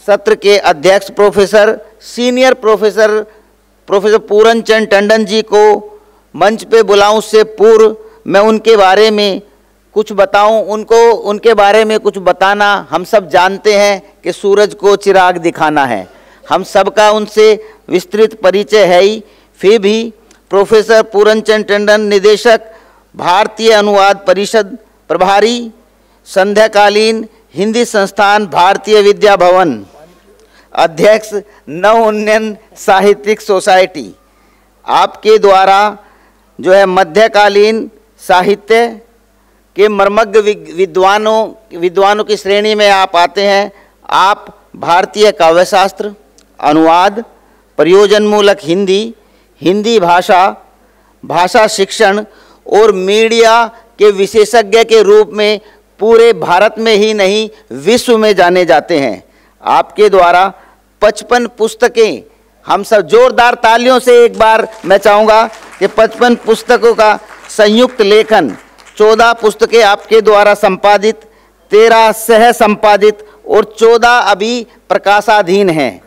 सत्र के अध्यक्ष सीनियर प्रोफेसर पूरन चंद टंडन जी को मंच पे बुलाऊं उससे पूर्व मैं उनके बारे में कुछ बताऊं। उनके बारे में कुछ बताना, हम सब जानते हैं कि सूरज को चिराग दिखाना है, हम सबका उनसे विस्तृत परिचय है ही। फिर भी प्रोफेसर पूरन चंद टंडन, निदेशक भारतीय अनुवाद परिषद, प्रभारी संध्याकालीन हिंदी संस्थान भारतीय विद्या भवन, अध्यक्ष नव उन्नयन साहित्यिक सोसाइटी, आपके द्वारा जो है मध्यकालीन साहित्य के मर्मज्ञ विद्वानों की श्रेणी में आप आते हैं। आप भारतीय काव्यशास्त्र, अनुवाद, प्रयोजनमूलक हिंदी भाषा शिक्षण और मीडिया के विशेषज्ञ के रूप में पूरे भारत में ही नहीं विश्व में जाने जाते हैं। आपके द्वारा 55 पुस्तकें, हम सब जोरदार तालियों से एक बार मैं चाहूँगा कि 55 पुस्तकों का संयुक्त लेखन, 14 पुस्तकें आपके द्वारा संपादित, 13 सह संपादित और 14 अभी प्रकाशाधीन हैं।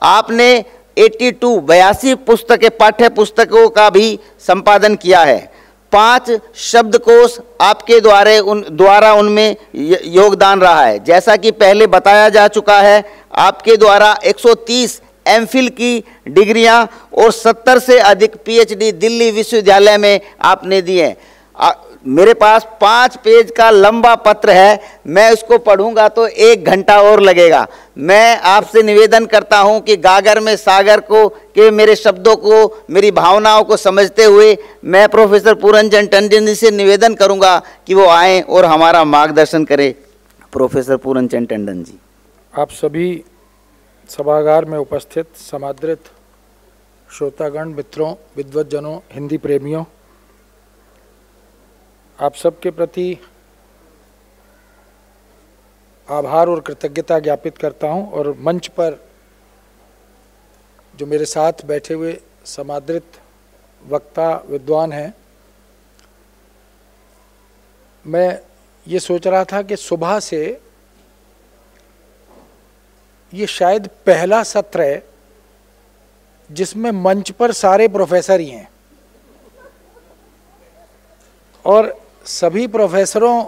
आपने 82 पुस्तकें, पाठ्य पुस्तकों का भी संपादन किया है। 5 शब्दकोश आपके द्वारा उनमें योगदान रहा है। जैसा कि पहले बताया जा चुका है, आपके द्वारा 130 एमफिल की डिग्रियां और 70 से अधिक पीएचडी दिल्ली विश्वविद्यालय में आपने दिए हैं। मेरे पास 5 पेज का लंबा पत्र है, मैं इसको पढ़ूंगा तो 1 घंटा और लगेगा। मैं आपसे निवेदन करता हूं कि गागर में सागर को के मेरे शब्दों को, मेरी भावनाओं को समझते हुए मैं प्रोफेसर पूरन चंद टंडन जी से निवेदन करूंगा कि वो आएँ और हमारा मार्गदर्शन करें। प्रोफेसर पूरन चंद टंडन जी। आप सभी सभागार में उपस्थित समादृत श्रोतागण, मित्रों, विद्वज्जनों, हिंदी प्रेमियों, आप सबके प्रति आभार और कृतज्ञता ज्ञापित करता हूं। और मंच पर जो मेरे साथ बैठे हुए समादृत वक्ता विद्वान हैं, मैं ये सोच रहा था कि सुबह से ये शायद पहला सत्र है जिसमें मंच पर सारे प्रोफेसर ही हैं और सभी प्रोफेसरों,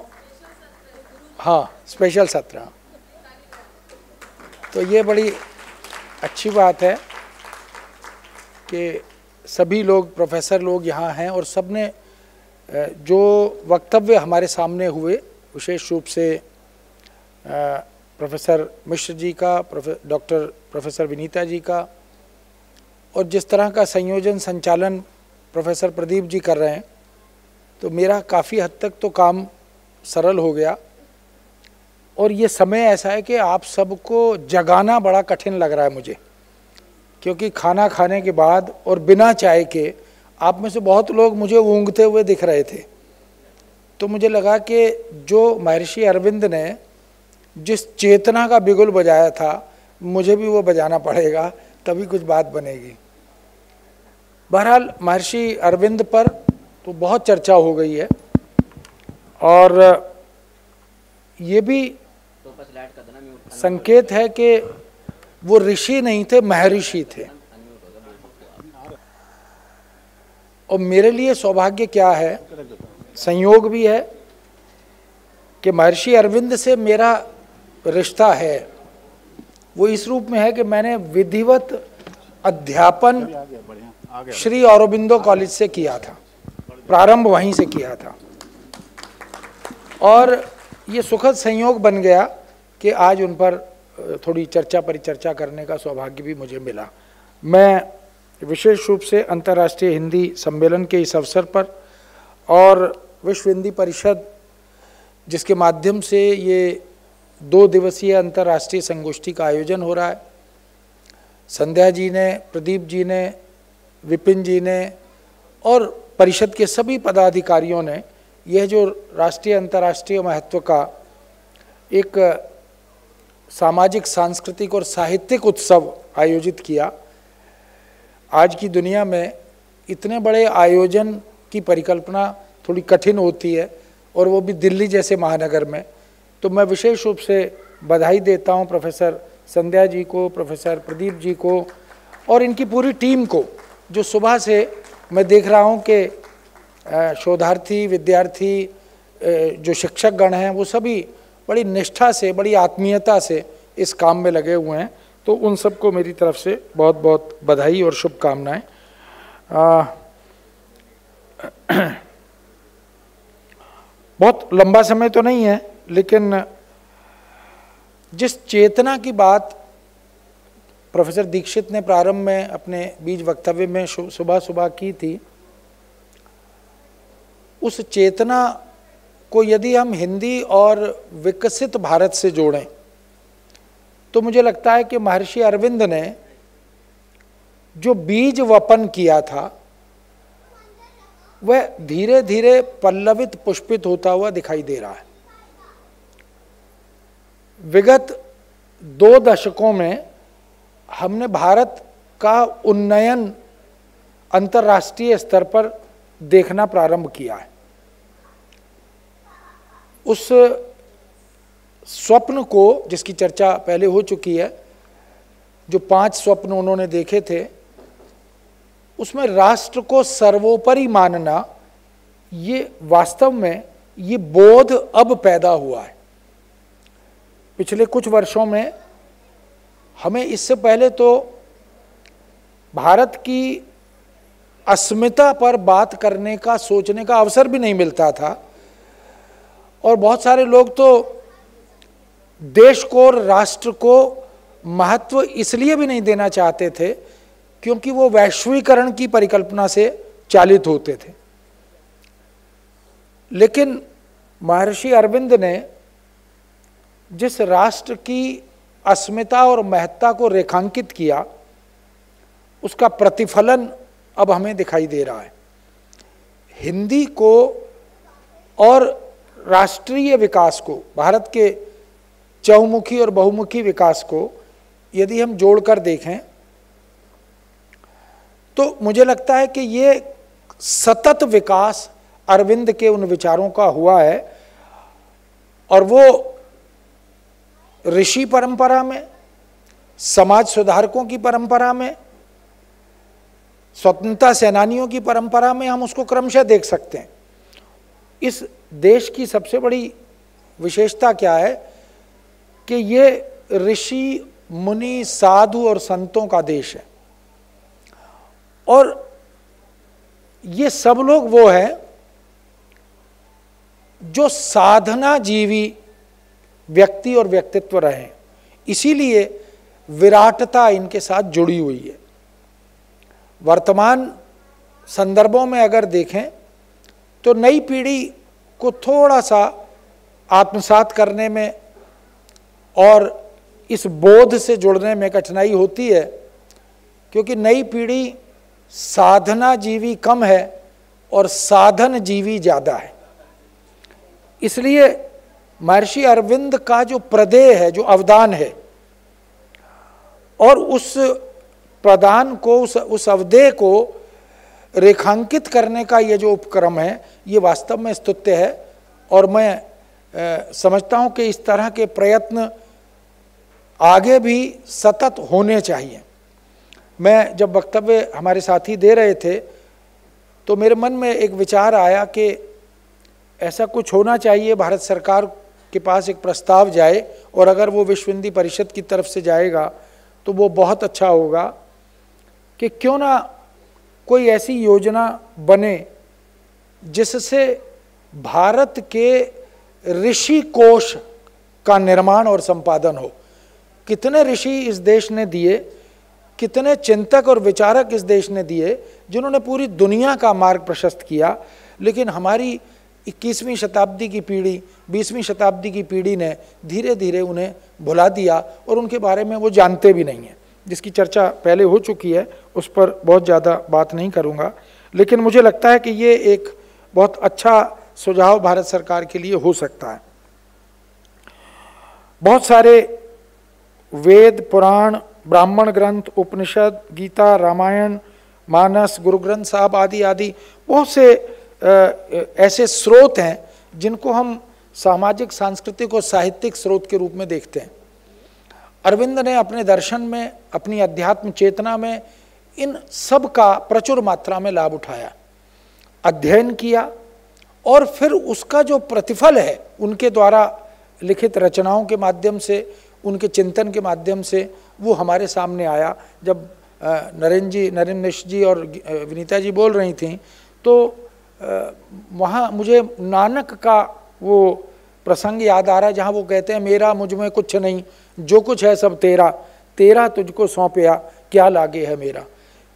हाँ, स्पेशल सत्र। तो ये बड़ी अच्छी बात है कि सभी लोग, प्रोफेसर लोग यहाँ हैं और सबने जो वक्तव्य हमारे सामने हुए, विशेष रूप से प्रोफेसर मिश्र जी का, डॉक्टर प्रोफेसर विनीता जी का, और जिस तरह का संयोजन संचालन प्रोफेसर प्रदीप जी कर रहे हैं, तो मेरा काफ़ी हद तक तो काम सरल हो गया। और ये समय ऐसा है कि आप सबको जगाना बड़ा कठिन लग रहा है मुझे, क्योंकि खाना खाने के बाद और बिना चाय के आप में से बहुत लोग मुझे ऊँघते हुए दिख रहे थे। तो मुझे लगा कि जो महर्षि अरविंद ने जिस चेतना का बिगुल बजाया था, मुझे भी वो बजाना पड़ेगा, तभी कुछ बात बनेगी। बहरहाल महर्षि अरविंद पर तो बहुत चर्चा हो गई है और ये भी संकेत है कि वो ऋषि नहीं थे, महर्षि थे। और मेरे लिए सौभाग्य क्या है, संयोग भी है कि महर्षि अरविंद से मेरा रिश्ता है। वो इस रूप में है कि मैंने विधिवत अध्यापन श्री औरोबिंदो कॉलेज से किया था, प्रारंभ वहीं से किया था। और ये सुखद संयोग बन गया कि आज उन पर थोड़ी चर्चा परिचर्चा करने का सौभाग्य भी मुझे मिला। मैं विशेष रूप से अंतर्राष्ट्रीय हिंदी सम्मेलन के इस अवसर पर और विश्व हिंदी परिषद, जिसके माध्यम से ये 2 दिवसीय अंतर्राष्ट्रीय संगोष्ठी का आयोजन हो रहा है, संध्या जी ने, प्रदीप जी ने, विपिन जी ने और परिषद के सभी पदाधिकारियों ने यह जो राष्ट्रीय अंतर्राष्ट्रीय महत्व का एक सामाजिक, सांस्कृतिक और साहित्यिक उत्सव आयोजित किया। आज की दुनिया में इतने बड़े आयोजन की परिकल्पना थोड़ी कठिन होती है, और वो भी दिल्ली जैसे महानगर में। तो मैं विशेष रूप से बधाई देता हूं प्रोफेसर संध्या जी को, प्रोफेसर प्रदीप जी को और इनकी पूरी टीम को, जो सुबह से मैं देख रहा हूं कि शोधार्थी, विद्यार्थी, जो शिक्षकगण हैं वो सभी बड़ी निष्ठा से, बड़ी आत्मीयता से इस काम में लगे हुए हैं। तो उन सबको मेरी तरफ से बहुत बहुत बधाई और शुभकामनाएं। बहुत लंबा समय तो नहीं है, लेकिन जिस चेतना की बात प्रोफेसर दीक्षित ने प्रारंभ में अपने बीज वक्तव्य में सुबह सुबह की थी, उस चेतना को यदि हम हिंदी और विकसित भारत से जोड़ें तो मुझे लगता है कि महर्षि अरविंद ने जो बीज वपन किया था वह धीरे धीरे पल्लवित, पुष्पित होता हुआ दिखाई दे रहा है। विगत 2 दशकों में हमने भारत का उन्नयन अंतर्राष्ट्रीय स्तर पर देखना प्रारंभ किया है। उस स्वप्न को, जिसकी चर्चा पहले हो चुकी है, जो 5 स्वप्न उन्होंने देखे थे, उसमें राष्ट्र को सर्वोपरि मानना, ये वास्तव में ये बोध अब पैदा हुआ है। पिछले कुछ वर्षों में हमें इससे पहले तो भारत की अस्मिता पर बात करने का, सोचने का अवसर भी नहीं मिलता था और बहुत सारे लोग तो देश को और राष्ट्र को महत्व इसलिए भी नहीं देना चाहते थे क्योंकि वो वैश्वीकरण की परिकल्पना से चालित होते थे। लेकिन महर्षि अरविंद ने जिस राष्ट्र की अस्मिता और महत्ता को रेखांकित किया, उसका प्रतिफलन अब हमें दिखाई दे रहा है। हिंदी को और राष्ट्रीय विकास को, भारत के चहुमुखी और बहुमुखी विकास को यदि हम जोड़कर देखें तो मुझे लगता है कि ये सतत विकास अरविंद के उन विचारों का हुआ है और वो ऋषि परंपरा में, समाज सुधारकों की परंपरा में, स्वतंत्रता सेनानियों की परंपरा में हम उसको क्रमशः देख सकते हैं। इस देश की सबसे बड़ी विशेषता क्या है कि ये ऋषि, मुनि, साधु और संतों का देश है और ये सब लोग वो हैं जो साधना जीवी व्यक्ति और व्यक्तित्व रहे, इसीलिए विराटता इनके साथ जुड़ी हुई है। वर्तमान संदर्भों में अगर देखें तो नई पीढ़ी को थोड़ा सा आत्मसात करने में और इस बोध से जुड़ने में कठिनाई होती है क्योंकि नई पीढ़ी साधना जीवी कम है और साधन जीवी ज़्यादा है। इसलिए महर्षि अरविंद का जो प्रदेय है, जो अवदान है, और उस प्रदान को, उस अवदेय को रेखांकित करने का ये जो उपक्रम है, ये वास्तव में स्तुत्य है और मैं समझता हूँ कि इस तरह के प्रयत्न आगे भी सतत होने चाहिए। मैं जब वक्तव्य हमारे साथी दे रहे थे तो मेरे मन में एक विचार आया कि ऐसा कुछ होना चाहिए, भारत सरकार के पास एक प्रस्ताव जाए और अगर वो विश्व हिंदी परिषद की तरफ से जाएगा तो वो बहुत अच्छा होगा कि क्यों ना कोई ऐसी योजना बने जिससे भारत के ऋषि कोश का निर्माण और संपादन हो। कितने ऋषि इस देश ने दिए, कितने चिंतक और विचारक इस देश ने दिए जिन्होंने पूरी दुनिया का मार्ग प्रशस्त किया, लेकिन हमारी 21वीं शताब्दी की पीढ़ी, 20वीं शताब्दी की पीढ़ी ने धीरे धीरे उन्हें भुला दिया और उनके बारे में वो जानते भी नहीं हैं, जिसकी चर्चा पहले हो चुकी है, उस पर बहुत ज़्यादा बात नहीं करूँगा। लेकिन मुझे लगता है कि ये एक बहुत अच्छा सुझाव भारत सरकार के लिए हो सकता है। बहुत सारे वेद, पुराण, ब्राह्मण ग्रंथ, उपनिषद, गीता, रामायण, मानस, गुरु ग्रंथ साहब आदि आदि बहुत से ऐसे स्रोत हैं जिनको हम सामाजिक, सांस्कृतिक और साहित्यिक स्रोत के रूप में देखते हैं। अरविंद ने अपने दर्शन में, अपनी अध्यात्म चेतना में इन सब का प्रचुर मात्रा में लाभ उठाया, अध्ययन किया और फिर उसका जो प्रतिफल है उनके द्वारा लिखित रचनाओं के माध्यम से, उनके चिंतन के माध्यम से वो हमारे सामने आया। जब नरेंद्र मिश्र जी और विनीता जी बोल रही थी तो वहाँ मुझे नानक का वो प्रसंग याद आ रहा है जहाँ वो कहते हैं, मेरा मुझ में कुछ नहीं, जो कुछ है सब तेरा, तेरा तुझको सौंपया, क्या लागे है मेरा।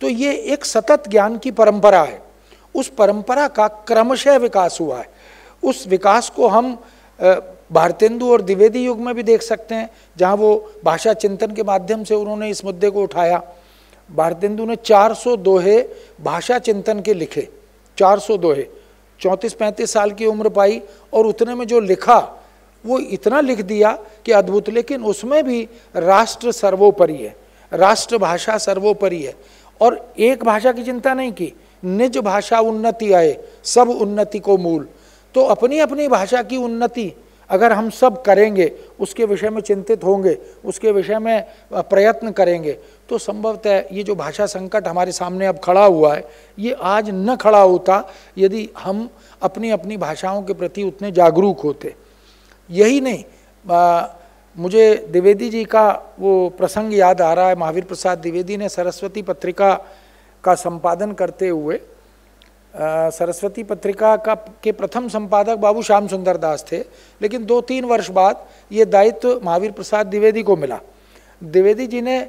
तो ये एक सतत ज्ञान की परंपरा है, उस परंपरा का क्रमशः विकास हुआ है। उस विकास को हम भारतेंदु और द्विवेदी युग में भी देख सकते हैं, जहाँ वो भाषा चिंतन के माध्यम से उन्होंने इस मुद्दे को उठाया। भारतेंदु ने 400 दोहे भाषा चिंतन के लिखे, 400 दोहे, 34-35 साल की उम्र पाई और उतने में जो लिखा वो इतना लिख दिया कि अद्भुत। लेकिन उसमें भी राष्ट्र सर्वोपरि है, राष्ट्रभाषा सर्वोपरि है और एक भाषा की चिंता नहीं की, निज भाषा उन्नति आए, सब उन्नति को मूल। तो अपनी अपनी भाषा की उन्नति अगर हम सब करेंगे, उसके विषय में चिंतित होंगे, उसके विषय में प्रयत्न करेंगे, तो संभवतः ये जो भाषा संकट हमारे सामने अब खड़ा हुआ है, ये आज न खड़ा होता यदि हम अपनी अपनी भाषाओं के प्रति उतने जागरूक होते। यही नहीं, मुझे द्विवेदी जी का वो प्रसंग याद आ रहा है। महावीर प्रसाद द्विवेदी ने सरस्वती पत्रिका का संपादन करते हुए, सरस्वती पत्रिका के प्रथम संपादक बाबू श्याम सुंदर दास थे, लेकिन 2-3 वर्ष बाद ये दायित्व महावीर प्रसाद द्विवेदी को मिला। द्विवेदी जी ने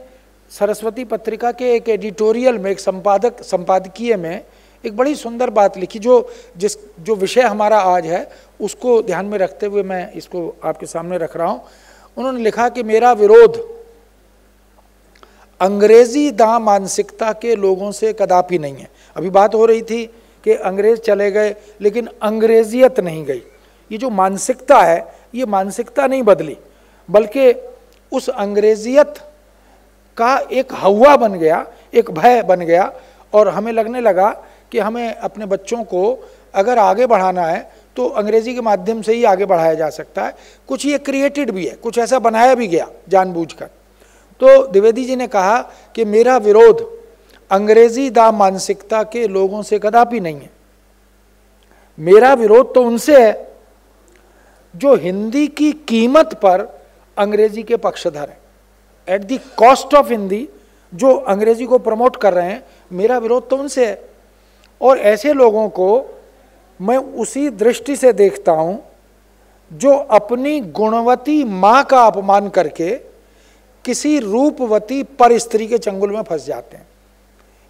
सरस्वती पत्रिका के एक एडिटोरियल में, एक संपादकीय में एक बड़ी सुंदर बात लिखी, जो विषय हमारा आज है उसको ध्यान में रखते हुए मैं इसको आपके सामने रख रहा हूँ। उन्होंने लिखा कि मेरा विरोध अंग्रेजी दां मानसिकता के लोगों से कदापि नहीं है। अभी बात हो रही थी कि अंग्रेज चले गए लेकिन अंग्रेजियत नहीं गई। ये जो मानसिकता है, ये मानसिकता नहीं बदली, बल्कि उस अंग्रेजियत का एक हवा बन गया, एक भय बन गया और हमें लगने लगा कि हमें अपने बच्चों को अगर आगे बढ़ाना है तो अंग्रेजी के माध्यम से ही आगे बढ़ाया जा सकता है। कुछ ये क्रिएटेड भी है, कुछ ऐसा बनाया भी गया जानबूझकर। तो द्विवेदी जी ने कहा कि मेरा विरोध अंग्रेजी दा मानसिकता के लोगों से कदापि नहीं है, मेरा विरोध तो उनसे है जो हिंदी की कीमत पर अंग्रेजी के पक्षधर हैं, at the cost of Hindi जो अंग्रेजी को प्रमोट कर रहे हैं। मेरा विरोध तो उनसे है और ऐसे लोगों को मैं उसी दृष्टि से देखता हूं जो अपनी गुणवती मां का अपमान करके किसी रूपवती पर स्त्री के चंगुल में फंस जाते हैं।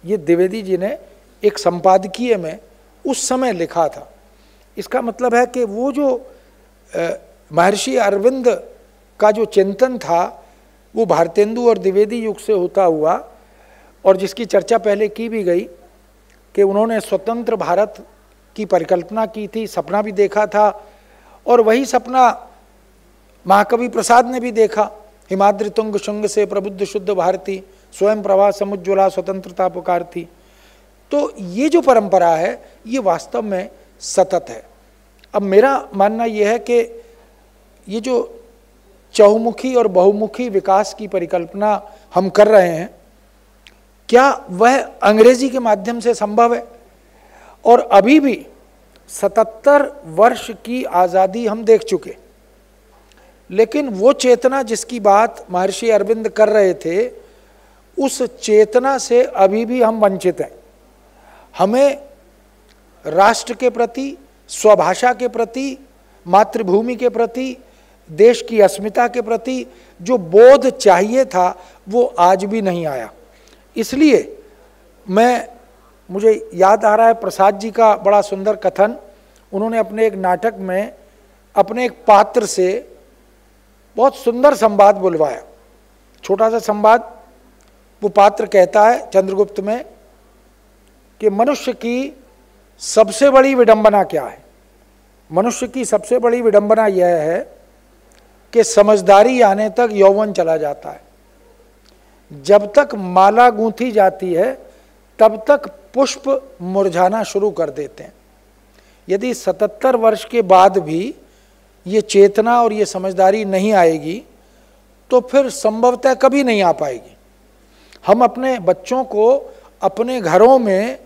ये द्विवेदी जी ने एक संपादकीय में उस समय लिखा था। इसका मतलब है कि वो जो महर्षि अरविंद का जो चिंतन था वो भारतेंदु और द्विवेदी युग से होता हुआ, और जिसकी चर्चा पहले की भी गई कि उन्होंने स्वतंत्र भारत की परिकल्पना की थी, सपना भी देखा था, और वही सपना महाकवि प्रसाद ने भी देखा। हिमाद्रि तुंग शुंग से प्रबुद्ध शुद्ध भारती, स्वयं प्रभा समुज्ज्वला स्वतंत्रता पुकारती। तो ये जो परंपरा है ये वास्तव में सतत है। अब मेरा मानना यह है कि ये जो चहुमुखी और बहुमुखी विकास की परिकल्पना हम कर रहे हैं, क्या वह अंग्रेजी के माध्यम से संभव है? और अभी भी 77 वर्ष की आज़ादी हम देख चुके, लेकिन वो चेतना जिसकी बात महर्षि अरविंद कर रहे थे, उस चेतना से अभी भी हम वंचित हैं। हमें राष्ट्र के प्रति, स्वभाषा के प्रति, मातृभूमि के प्रति, देश की अस्मिता के प्रति जो बोध चाहिए था वो आज भी नहीं आया। इसलिए मुझे याद आ रहा है प्रसाद जी का बड़ा सुंदर कथन। उन्होंने अपने एक नाटक में अपने एक पात्र से बहुत सुंदर संवाद बुलवाया, छोटा सा संवाद। वो पात्र कहता है चंद्रगुप्त में कि मनुष्य की सबसे बड़ी विडंबना क्या है? मनुष्य की सबसे बड़ी विडंबना यह है कि समझदारी आने तक यौवन चला जाता है। जब तक माला गूंथी जाती है तब तक पुष्प मुरझाना शुरू कर देते हैं। यदि 77 वर्ष के बाद भी ये चेतना और ये समझदारी नहीं आएगी तो फिर संभवतः कभी नहीं आ पाएगी। हम अपने बच्चों को अपने घरों में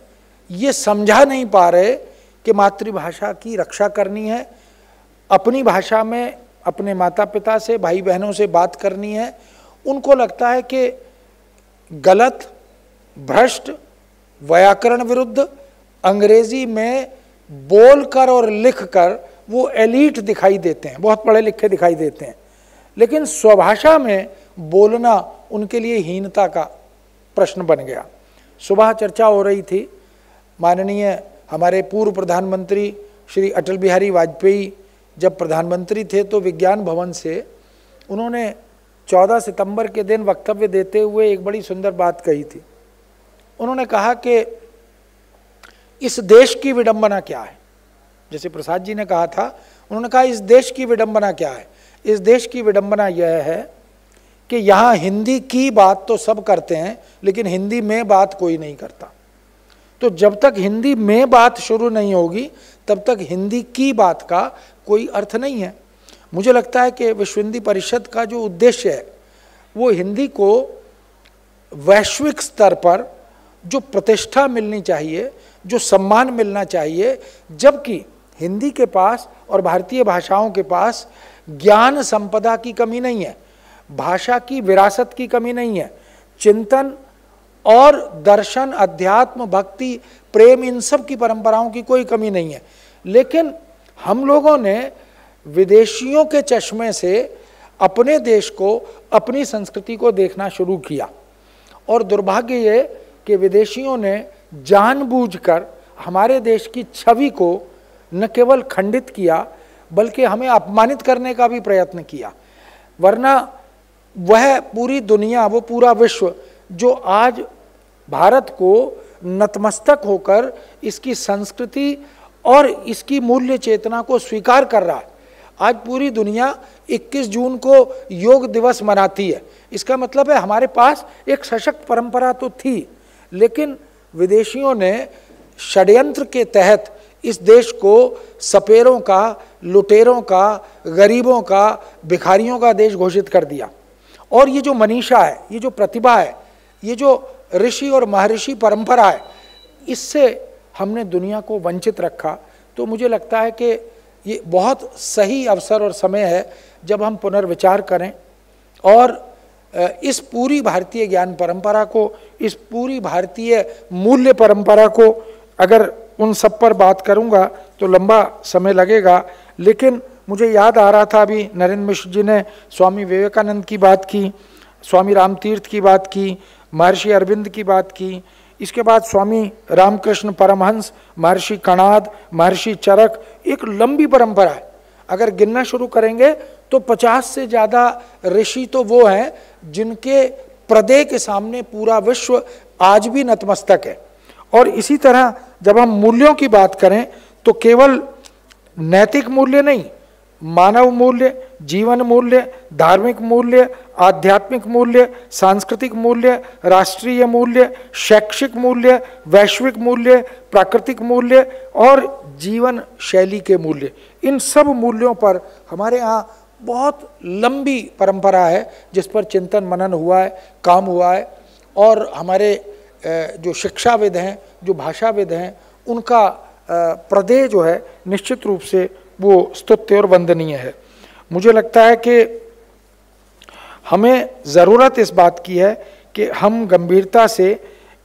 ये समझा नहीं पा रहे कि मातृभाषा की रक्षा करनी है, अपनी भाषा में अपने माता पिता से, भाई बहनों से बात करनी है। उनको लगता है कि गलत, भ्रष्ट, व्याकरण विरुद्ध अंग्रेजी में बोलकर और लिखकर वो एलीट दिखाई देते हैं, बहुत पढ़े लिखे दिखाई देते हैं, लेकिन स्वभाषा में बोलना उनके लिए हीनता का प्रश्न बन गया। सुबह चर्चा हो रही थी, माननीय हमारे पूर्व प्रधानमंत्री श्री अटल बिहारी वाजपेयी जब प्रधानमंत्री थे तो विज्ञान भवन से उन्होंने 14 सितंबर के दिन वक्तव्य देते हुए एक बड़ी सुंदर बात कही थी। उन्होंने कहा कि इस देश की विडंबना क्या है, जैसे प्रसाद जी ने कहा था, उन्होंने कहा इस देश की विडंबना क्या है। इस देश की विडंबना यह है कि यहाँ हिंदी की बात तो सब करते हैं लेकिन हिंदी में बात कोई नहीं करता। तो जब तक हिंदी में बात शुरू नहीं होगी तब तक हिंदी की बात का कोई अर्थ नहीं है। मुझे लगता है कि विश्व हिंदी परिषद का जो उद्देश्य है वो हिंदी को वैश्विक स्तर पर जो प्रतिष्ठा मिलनी चाहिए, जो सम्मान मिलना चाहिए, जबकि हिंदी के पास और भारतीय भाषाओं के पास ज्ञान संपदा की कमी नहीं है, भाषा की विरासत की कमी नहीं है, चिंतन और दर्शन, अध्यात्म, भक्ति, प्रेम, इन सब की परंपराओं की कोई कमी नहीं है। लेकिन हम लोगों ने विदेशियों के चश्मे से अपने देश को, अपनी संस्कृति को देखना शुरू किया और दुर्भाग्य ये कि विदेशियों ने जानबूझकर हमारे देश की छवि को न केवल खंडित किया बल्कि हमें अपमानित करने का भी प्रयत्न किया। वरना वह पूरी दुनिया, वो पूरा विश्व जो आज भारत को नतमस्तक होकर इसकी संस्कृति और इसकी मूल्य चेतना को स्वीकार कर रहा है। आज पूरी दुनिया 21 जून को योग दिवस मनाती है। इसका मतलब है हमारे पास एक सशक्त परंपरा तो थी, लेकिन विदेशियों ने षड्यंत्र के तहत इस देश को सपेरों का, लुटेरों का, गरीबों का, भिखारियों का देश घोषित कर दिया। और ये जो मनीषा है, ये जो प्रतिभा है, ये जो ऋषि और महर्षि परंपरा है, इससे हमने दुनिया को वंचित रखा। तो मुझे लगता है कि ये बहुत सही अवसर और समय है जब हम पुनर्विचार करें और इस पूरी भारतीय ज्ञान परंपरा को, इस पूरी भारतीय मूल्य परंपरा को, अगर उन सब पर बात करूंगा तो लंबा समय लगेगा, लेकिन मुझे याद आ रहा था अभी नरेंद्र मिश्र जी ने स्वामी विवेकानंद की बात की, स्वामी रामतीर्थ की बात की, महर्षि अरविंद की बात की, इसके बाद स्वामी रामकृष्ण परमहंस, महर्षि कणाद, महर्षि चरक, एक लंबी परंपरा है। अगर गिनना शुरू करेंगे तो 50 से ज़्यादा ऋषि तो वो हैं जिनके प्रदय के सामने पूरा विश्व आज भी नतमस्तक है। और इसी तरह जब हम मूल्यों की बात करें तो केवल नैतिक मूल्य नहीं, मानव मूल्य, जीवन मूल्य, धार्मिक मूल्य, आध्यात्मिक मूल्य, सांस्कृतिक मूल्य, राष्ट्रीय मूल्य, शैक्षिक मूल्य, वैश्विक मूल्य, प्राकृतिक मूल्य और जीवन शैली के मूल्य, इन सब मूल्यों पर हमारे यहाँ बहुत लंबी परंपरा है जिस पर चिंतन मनन हुआ है, काम हुआ है। और हमारे जो शिक्षाविद हैं, जो भाषाविद हैं, उनका प्रदेय जो है निश्चित रूप से वो स्तुत्य और वंदनीय है। मुझे लगता है कि हमें ज़रूरत इस बात की है कि हम गंभीरता से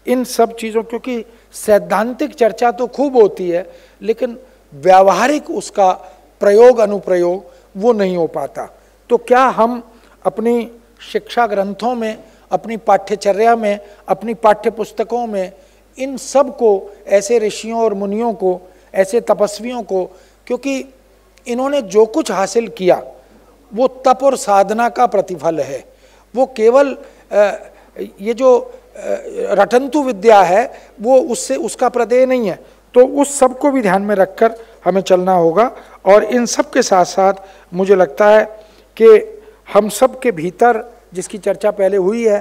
इन सब चीज़ों, क्योंकि सैद्धांतिक चर्चा तो खूब होती है लेकिन व्यावहारिक उसका प्रयोग अनुप्रयोग वो नहीं हो पाता। तो क्या हम अपनी शिक्षा ग्रंथों में, अपनी पाठ्यचर्या में, अपनी पाठ्य पुस्तकों में इन सब को, ऐसे ऋषियों और मुनियों को, ऐसे तपस्वियों को, क्योंकि इन्होंने जो कुछ हासिल किया वो तप और साधना का प्रतिफल है, वो केवल ये जो रटंतु विद्या है वो उससे उसका प्रदेय नहीं है। तो उस सब को भी ध्यान में रखकर हमें चलना होगा। और इन सब के साथ साथ मुझे लगता है कि हम सब के भीतर, जिसकी चर्चा पहले हुई है,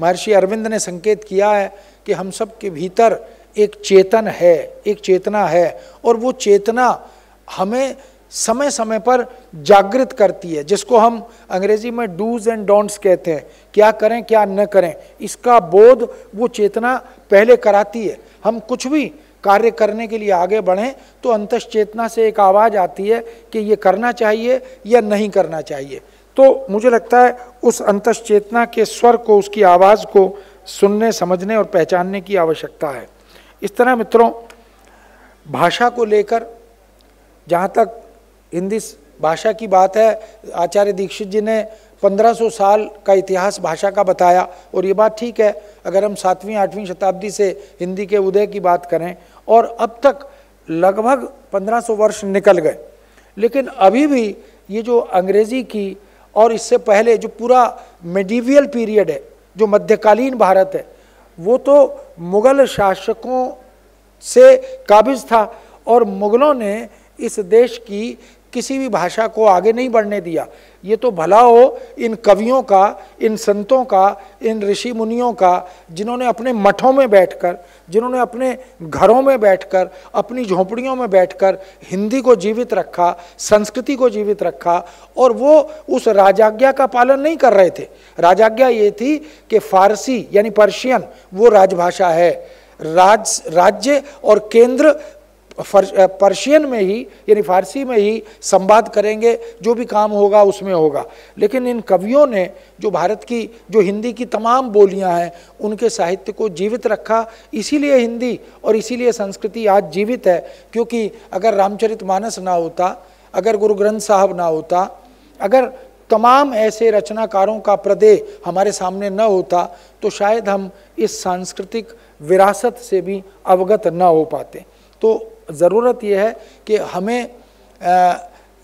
महर्षि अरविंद ने संकेत किया है कि हम सब के भीतर एक चेतन है, एक चेतना है, और वो चेतना हमें समय समय पर जागृत करती है, जिसको हम अंग्रेजी में डूज एंड डोंट्स कहते हैं, क्या करें क्या न करें, इसका बोध वो चेतना पहले कराती है। हम कुछ भी कार्य करने के लिए आगे बढ़ें तो अंतश्चेतना से एक आवाज़ आती है कि ये करना चाहिए या नहीं करना चाहिए। तो मुझे लगता है उस अंतश्चेतना के स्वर को, उसकी आवाज़ को सुनने, समझने और पहचानने की आवश्यकता है। इस तरह मित्रों, भाषा को लेकर जहाँ तक हिंदी भाषा की बात है, आचार्य दीक्षित जी ने 1500 साल का इतिहास भाषा का बताया, और ये बात ठीक है। अगर हम 7वीं 8वीं शताब्दी से हिंदी के उदय की बात करें, और अब तक लगभग 1500 वर्ष निकल गए, लेकिन अभी भी ये जो अंग्रेजी की और इससे पहले जो पूरा मेडिवियल पीरियड है, जो मध्यकालीन भारत है, वो तो मुगल शासकों से काबिज था, और मुगलों ने इस देश की किसी भी भाषा को आगे नहीं बढ़ने दिया। ये तो भला हो इन कवियों का, इन संतों का, इन ऋषि मुनियों का, जिन्होंने अपने मठों में बैठकर, जिन्होंने अपने घरों में बैठकर, अपनी झोंपड़ियों में बैठकर हिंदी को जीवित रखा, संस्कृति को जीवित रखा, और वो उस राजाज्ञा का पालन नहीं कर रहे थे। राजाज्ञा ये थी कि फारसी यानी पर्शियन वो राजभाषा है, राज्य और केंद्र पर्शियन में ही यानी फारसी में ही संवाद करेंगे, जो भी काम होगा उसमें होगा। लेकिन इन कवियों ने जो भारत की, जो हिंदी की तमाम बोलियां हैं, उनके साहित्य को जीवित रखा। इसीलिए हिंदी और इसीलिए संस्कृति आज जीवित है, क्योंकि अगर रामचरितमानस ना होता, अगर गुरु ग्रंथ साहब ना होता, अगर तमाम ऐसे रचनाकारों का प्रदेय हमारे सामने न होता, तो शायद हम इस सांस्कृतिक विरासत से भी अवगत न हो पाते। तो ज़रूरत यह है कि हमें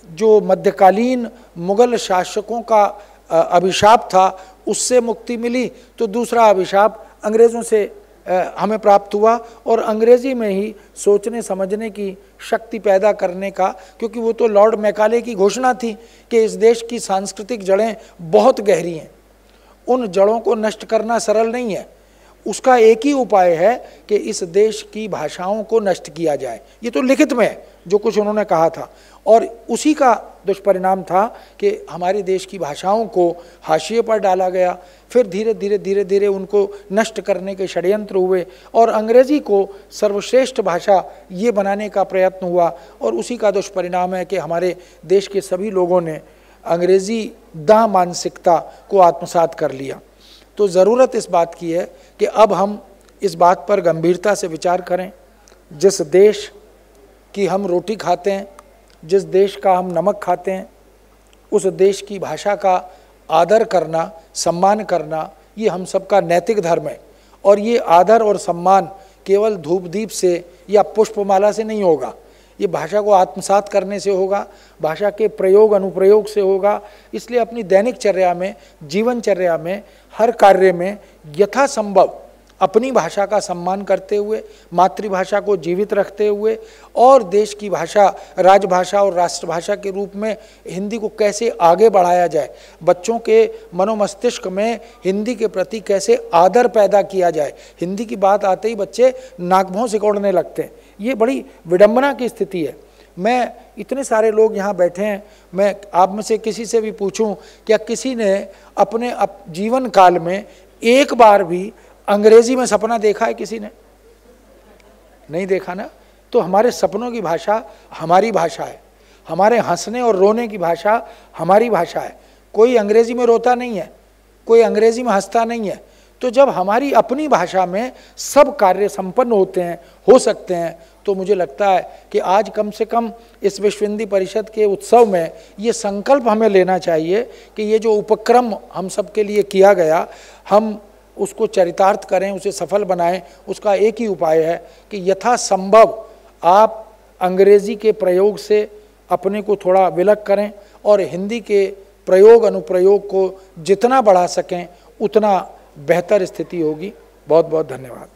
जो मध्यकालीन मुग़ल शासकों का अभिशाप था उससे मुक्ति मिली, तो दूसरा अभिशाप अंग्रेज़ों से हमें प्राप्त हुआ, और अंग्रेज़ी में ही सोचने समझने की शक्ति पैदा करने का, क्योंकि वो तो लॉर्ड मैकाले की घोषणा थी कि इस देश की सांस्कृतिक जड़ें बहुत गहरी हैं, उन जड़ों को नष्ट करना सरल नहीं है। उसका एक ही उपाय है कि इस देश की भाषाओं को नष्ट किया जाए। ये तो लिखित में है जो कुछ उन्होंने कहा था, और उसी का दुष्परिणाम था कि हमारे देश की भाषाओं को हाशिए पर डाला गया। फिर धीरे धीरे धीरे धीरे उनको नष्ट करने के षड्यंत्र हुए, और अंग्रेज़ी को सर्वश्रेष्ठ भाषा ये बनाने का प्रयत्न हुआ, और उसी का दुष्परिणाम है कि हमारे देश के सभी लोगों ने अंग्रेज़ी दाह मानसिकता को आत्मसात कर लिया। तो ज़रूरत इस बात की है कि अब हम इस बात पर गंभीरता से विचार करें, जिस देश की हम रोटी खाते हैं, जिस देश का हम नमक खाते हैं, उस देश की भाषा का आदर करना, सम्मान करना, ये हम सबका नैतिक धर्म है। और ये आदर और सम्मान केवल धूप दीप से या पुष्पमाला से नहीं होगा, ये भाषा को आत्मसात करने से होगा, भाषा के प्रयोग अनुप्रयोग से होगा। इसलिए अपनी दैनिक चर्या में, जीवनचर्या में, हर कार्य में यथासंभव अपनी भाषा का सम्मान करते हुए, मातृभाषा को जीवित रखते हुए, और देश की भाषा राजभाषा और राष्ट्रभाषा के रूप में हिंदी को कैसे आगे बढ़ाया जाए, बच्चों के मनोमस्तिष्क में हिंदी के प्रति कैसे आदर पैदा किया जाए। हिंदी की बात आते ही बच्चे नाक-भौं सिकोड़ने लगते हैं। ये बड़ी विडंबना की स्थिति है। मैं, इतने सारे लोग यहाँ बैठे हैं, मैं आप में से किसी से भी पूछूं, क्या किसी ने अपने जीवन काल में एक बार भी अंग्रेजी में सपना देखा है? किसी ने नहीं देखा ना। तो हमारे सपनों की भाषा हमारी भाषा है, हमारे हंसने और रोने की भाषा हमारी भाषा है। कोई अंग्रेजी में रोता नहीं है, कोई अंग्रेजी में हंसता नहीं है। तो जब हमारी अपनी भाषा में सब कार्य संपन्न होते हैं, हो सकते हैं, तो मुझे लगता है कि आज कम से कम इस विश्व हिंदी परिषद के उत्सव में ये संकल्प हमें लेना चाहिए कि ये जो उपक्रम हम सब के लिए किया गया, हम उसको चरितार्थ करें, उसे सफल बनाएं। उसका एक ही उपाय है कि यथासंभव आप अंग्रेजी के प्रयोग से अपने को थोड़ा विलग करें, और हिंदी के प्रयोग अनुप्रयोग को जितना बढ़ा सकें उतना बेहतर स्थिति होगी। बहुत बहुत धन्यवाद।